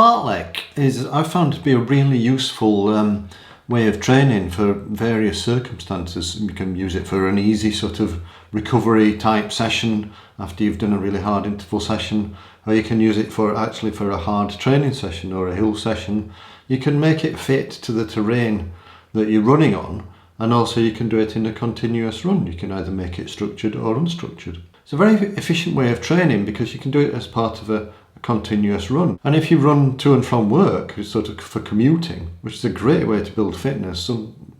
Fartlek is, I found to be a really useful way of training for various circumstances. You can use it for an easy sort of recovery type session after you've done a really hard interval session, or you can use it for a hard training session or a hill session. You can make it fit to the terrain that you're running on, and also you can do it in a continuous run. You can either make it structured or unstructured. It's a very efficient way of training because you can do it as part of a continuous run. And if you run to and from work, sort of for commuting, which is a great way to build fitness.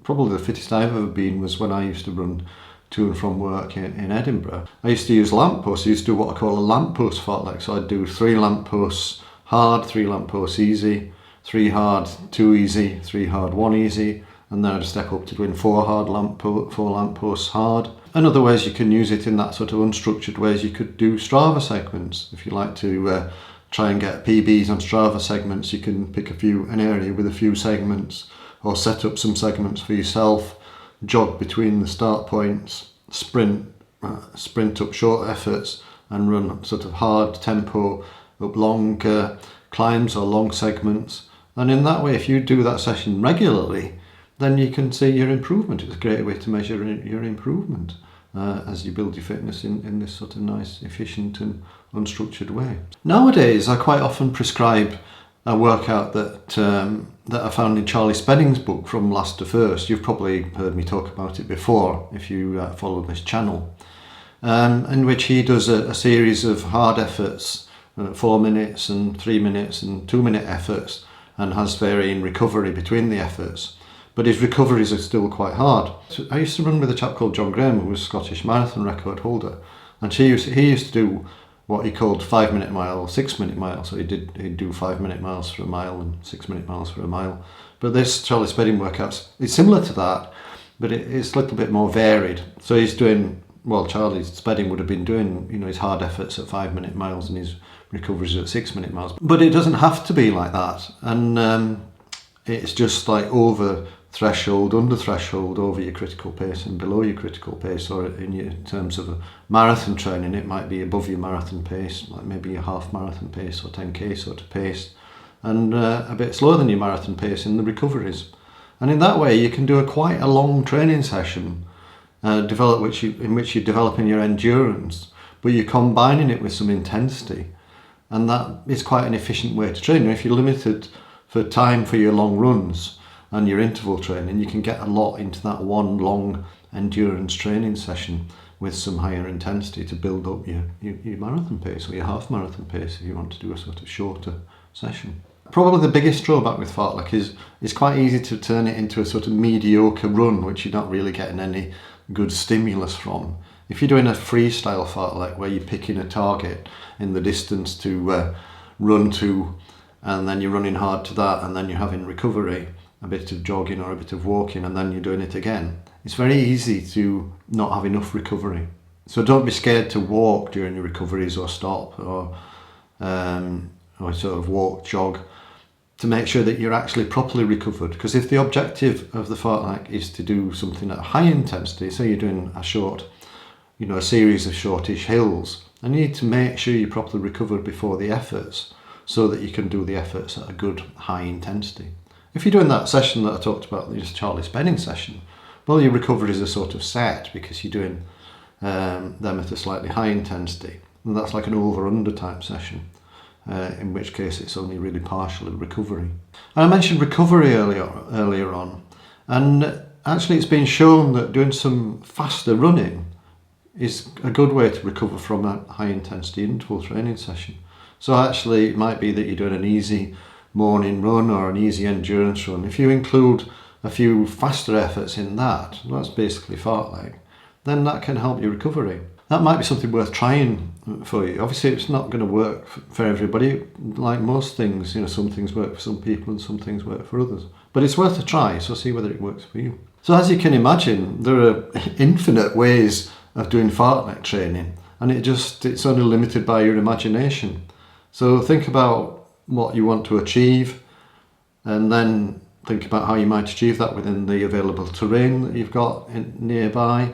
Probably the fittest I've ever been was when I used to run to and from work in Edinburgh. I used to use lampposts. I used to do what I call a lamppost fartlek. So I'd do 3 lampposts hard, 3 lampposts easy, 3 hard, 2 easy, 3 hard, 1 easy, and then I'd step up to doing 4 lampposts hard. And other ways you can use it in that sort of unstructured ways, you could do Strava segments. If you like to try and get PBs on Strava segments, you can pick an area with a few segments, or set up some segments for yourself, jog between the start points, sprint up short efforts, and run sort of hard tempo up long climbs or long segments. And in that way, if you do that session regularly, then you can see your improvement. It's a great way to measure your improvement as you build your fitness in this sort of nice, efficient and unstructured way. Nowadays, I quite often prescribe a workout that I found in Charlie Spedding's book, From Last to First. You've probably heard me talk about it before if you follow this channel, in which he does a series of hard efforts, 4 minutes and 3 minutes and 2 minute efforts, and has varying recovery between the efforts. But his recoveries are still quite hard. So I used to run with a chap called John Graham, who was a Scottish marathon record holder, and he used to do what he called 5 minute mile, 6 minute mile. So he'd do 5 minute miles for a mile and 6 minute miles for a mile. But this Charlie Spedding workouts is similar to that, but it's a little bit more varied. So he's doing, well, Charlie Spedding would have been doing, his hard efforts at 5 minute miles and his recoveries at 6 minute miles. But it doesn't have to be like that, and it's just like over threshold, under threshold, over your critical pace and below your critical pace. Or in terms of a marathon training, it might be above your marathon pace, like maybe your half marathon pace or 10k sort of pace, and a bit slower than your marathon pace in the recoveries. And in that way you can do quite a long training session, in which you're developing your endurance, but you're combining it with some intensity, and that is quite an efficient way to train. If you're limited for time for your long runs and your interval training, you can get a lot into that one long endurance training session with some higher intensity to build up your marathon pace or your half marathon pace if you want to do a sort of shorter session. Probably the biggest drawback with fartlek is it's quite easy to turn it into a sort of mediocre run, which you're not really getting any good stimulus from. If you're doing a freestyle fartlek where you're picking a target in the distance to run to, and then you're running hard to that, and then you're having recovery, a bit of jogging or a bit of walking, and then you're doing it again, it's very easy to not have enough recovery. So don't be scared to walk during your recoveries, or stop, or sort of walk, jog, to make sure that you're actually properly recovered. Because if the objective of the fartlek is to do something at high intensity, say you're doing a series of shortish hills, then you need to make sure you're properly recovered before the efforts, so that you can do the efforts at a good high intensity. If you're doing that session that I talked about, this Charlie Spedding session, well, your recoveries are sort of set because you're doing them at a slightly high intensity, and that's like an over-under type session, in which case it's only really partial recovery. And I mentioned recovery earlier on, and actually it's been shown that doing some faster running is a good way to recover from a high intensity interval training session. So actually it might be that you're doing an easy morning run or an easy endurance run. If you include a few faster efforts in that's basically fartlek, then that can help your recovery. That might be something worth trying for you. Obviously it's not going to work for everybody, like most things. Some things work for some people and some things work for others, but it's worth a try, so see whether it works for you. So as you can imagine, there are infinite ways of doing fartlek training, and it's only limited by your imagination. So think about what you want to achieve, and then think about how you might achieve that within the available terrain that you've got nearby,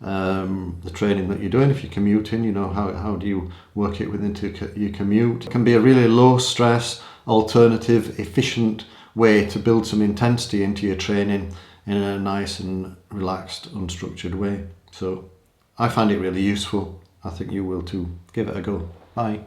the training that you're doing. If you're commuting, how do you work it within your commute? It can be a really low stress, alternative, efficient way to build some intensity into your training in a nice and relaxed, unstructured way. So I find it really useful. I think you will too. Give it a go. Bye.